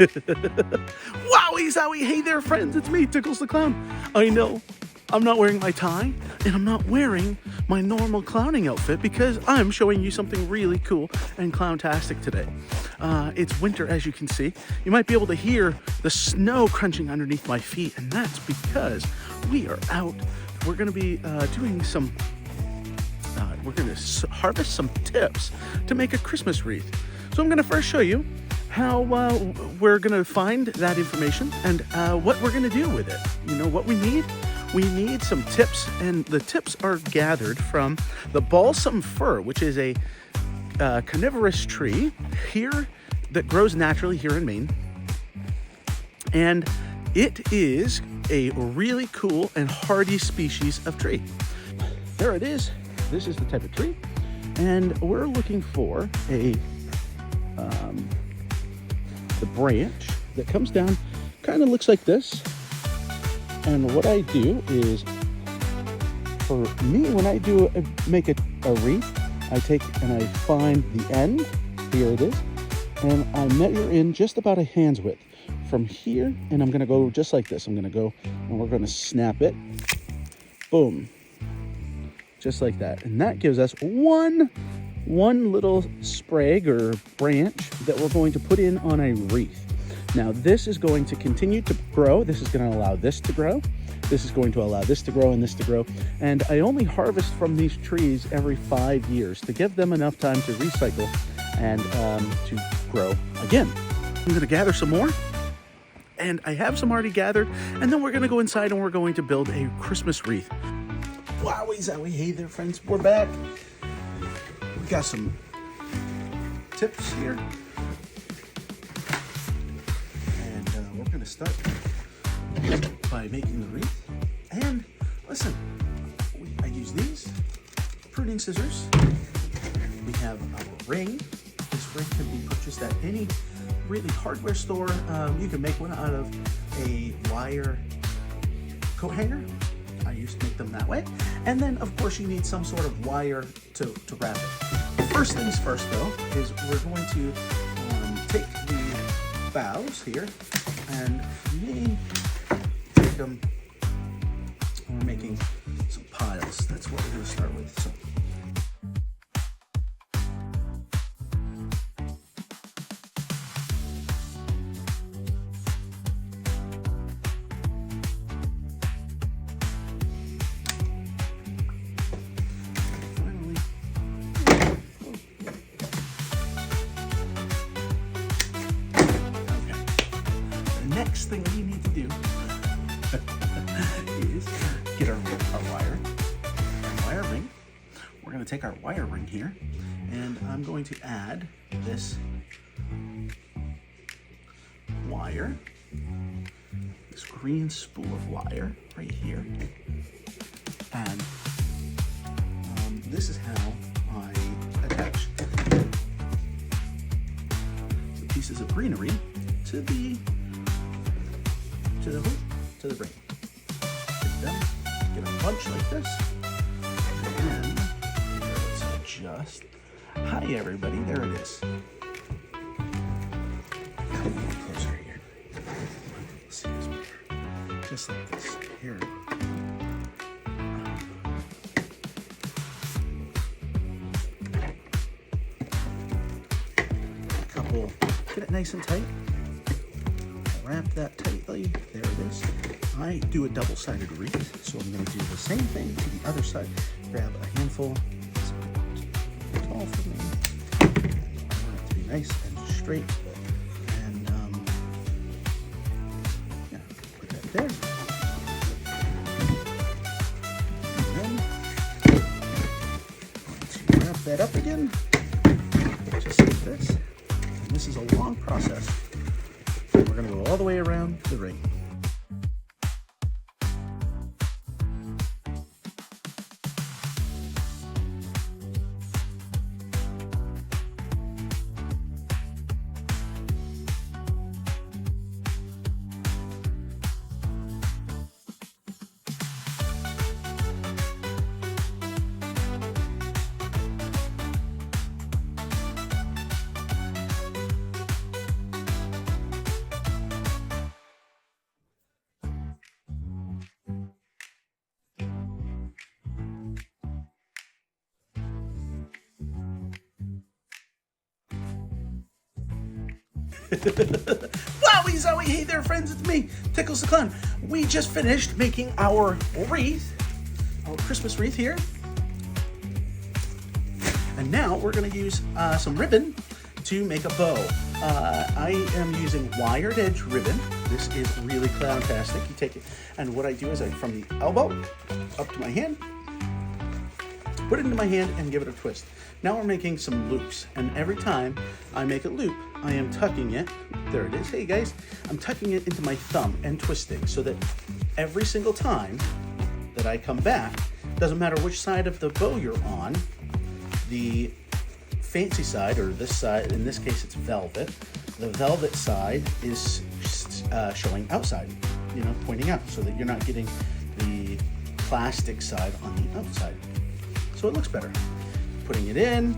Wowie zowie, hey there friends, it's me, Tickles the Clown. I know, I'm not wearing my tie, and I'm not wearing my normal clowning outfit because I'm showing you something really cool and clowntastic today. It's winter, as you can see. You might be able to hear the snow crunching underneath my feet, and that's because we are out. We're gonna be doing some, we're gonna harvest some tips to make a Christmas wreath. So I'm gonna first show you how we're gonna find that information and what we're gonna do with it. You know what we need? We need some tips, and the tips are gathered from the balsam fir, which is a carnivorous tree here that grows naturally here in Maine. And it is a really cool and hardy species of tree. There it is. This is the type of tree. And we're looking for the branch that comes down, kind of looks like this. And what I do is, for me, when I do make a wreath, I take and I find the end, here it is, and I measure in just about a hand's width from here, and I'm gonna go just like this. I'm gonna go and we're gonna snap it, boom, just like that. And that gives us one little sprig or branch that we're going to put in on a wreath. Now this is going to continue to grow. This is going to allow this to grow. This is going to allow this to grow and this to grow. And I only harvest from these trees every 5 years to give them enough time to recycle and to grow again. I'm going to gather some more, and I have some already gathered, and then we're going to go inside and we're going to build a Christmas wreath. Wowie zowie, hey there friends, we're back. We got some tips here. We're going to start by making the wreath. And listen, I use these pruning scissors. We have our ring. This ring can be purchased at any really hardware store. You can make one out of a wire coat hanger. I used to make them that way. And then, of course, you need some sort of wire to wrap it. First things first, though, is we're going to take the boughs here, and we take them, and we're making some piles. That's what we're going to start with. So. Next thing we need to do is get our wire ring. We're going to take our wire ring here, and I'm going to add this wire, this green spool of wire right here, and this is how I attach the pieces of greenery to the hoop, to the ring. Get a bunch like this, and then let's adjust. Hi everybody, there it is. Come a little closer here. Let's see this better. Just like this. Here. A couple. Get it nice and tight. Wrap that tightly. There it is. I do a double-sided wreath, so I'm going to do the same thing to the other side. Grab a handful. It's a bit tall for me. I want it to be nice and straight. And yeah, put that there. And then once you wrap that up again, just like this. And this is a long process. We're going to go all the way around the ring. Wowie zowie, hey there friends, it's me, Tickles the Clown. We just finished making our wreath, our Christmas wreath here. And now we're gonna use some ribbon to make a bow. I am using wired edge ribbon. This is really clowntastic. You take it, and what I do is from the elbow up to my hand, put it into my hand and give it a twist. Now we're making some loops, and every time I make a loop, I am tucking it, there it is, hey guys, I'm tucking it into my thumb and twisting so that every single time that I come back, doesn't matter which side of the bow you're on, the fancy side, or this side, in this case it's velvet, the velvet side is showing outside, pointing out, so that you're not getting the plastic side on the outside. So it looks better. Putting it in,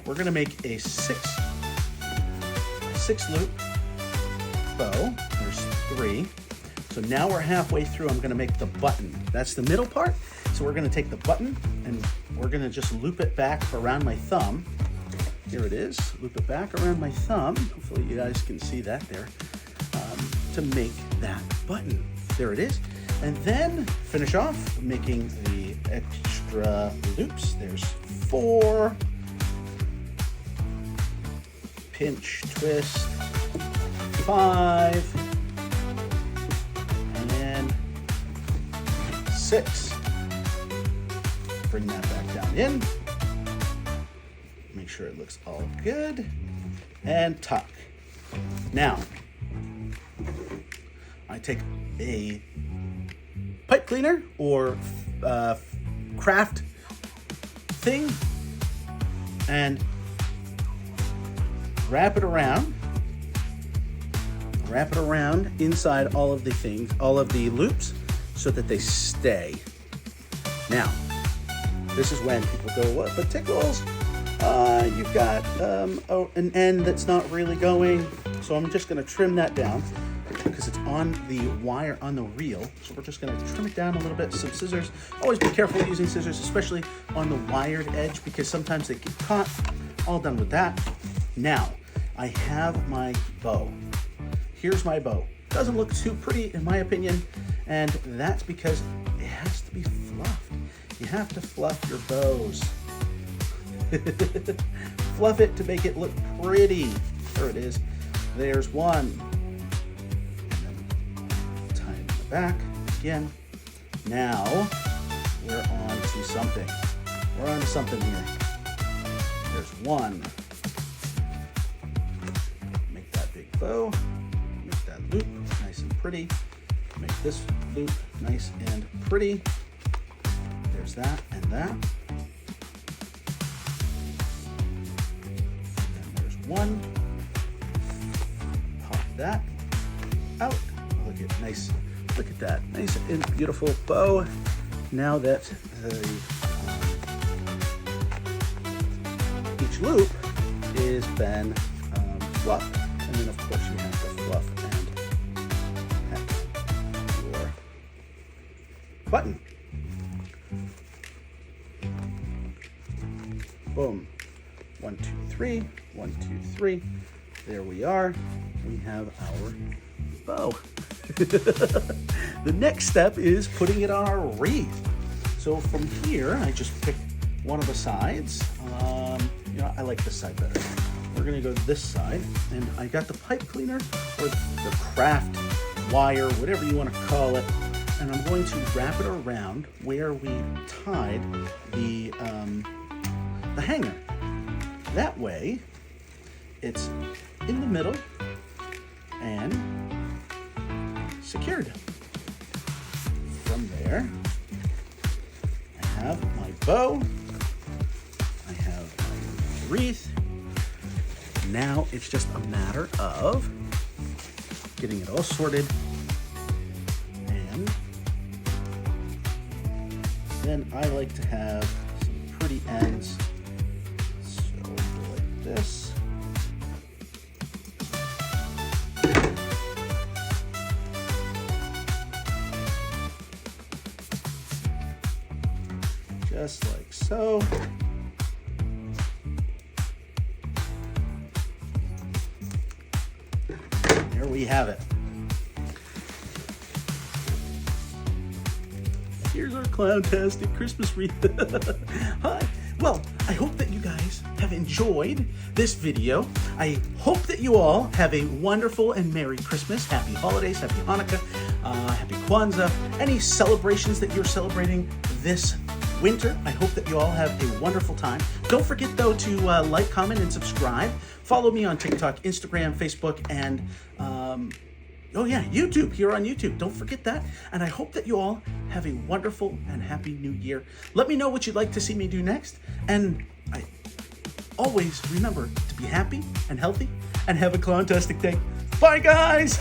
we're gonna make a six loop bow. There's 3. So now we're halfway through. I'm gonna make the button. That's the middle part. So we're gonna take the button and we're gonna just loop it back around my thumb. Here it is, loop it back around my thumb. Hopefully you guys can see that there, to make that button. There it is. And then finish off making the extra loops. There's 4. Pinch, twist, 5, and 6. Bring that back down in. Make sure it looks all good. And tuck. Now, I take a pipe cleaner or craft thing and wrap it around inside all of the things, all of the loops, so that they stay. Now, this is when people go, what, but Tickles, you've got an end that's not really going, so I'm just gonna trim that down because it's on the wire, on the reel. So we're just gonna trim it down a little bit. Some scissors. Always be careful using scissors, especially on the wired edge, because sometimes they get caught. All done with that. Now, I have my bow. Here's my bow. Doesn't look too pretty in my opinion, and that's because it has to be fluffed. You have to fluff your bows. Fluff it to make it look pretty. There it is. There's one. Tie it in the back again. Now we're on to something. We're on to something here. There's one. Make that big bow. Make that loop nice and pretty. Make this loop nice and pretty. There's that and that. And there's one. Pop that out. Look at nice. Look at that nice and beautiful bow. Now that each loop is been fluffed, and then of course you have to fluff and your button. Boom. 1, 2, 3. 1, 2, 3. There we are. We have our bow. The next step is putting it on our wreath. So from here, I just pick one of the sides. I like this side better. We're gonna go this side, and I got the pipe cleaner or the craft wire, whatever you want to call it, and I'm going to wrap it around where we tied the hanger. That way, it's in the middle and secured. From there, I have my bow, I have my wreath. Now it's just a matter of getting it all sorted, and then I like to have some pretty ends. So go like this. Just like so. there we have it. Here's our clown-tastic Christmas wreath. Hi. Well, I hope that you guys have enjoyed this video. I hope that you all have a wonderful and Merry Christmas. Happy holidays, Happy Hanukkah, Happy Kwanzaa. Any celebrations that you're celebrating this winter, I hope that you all have a wonderful time. Don't forget, though, to like, comment, and subscribe. Follow me on TikTok, Instagram, Facebook, and oh yeah, YouTube, here on YouTube. Don't forget that. And I hope that you all have a wonderful and happy new year. Let me know what you'd like to see me do next. And I always remember to be happy and healthy and have a clown-tastic day. Bye, guys!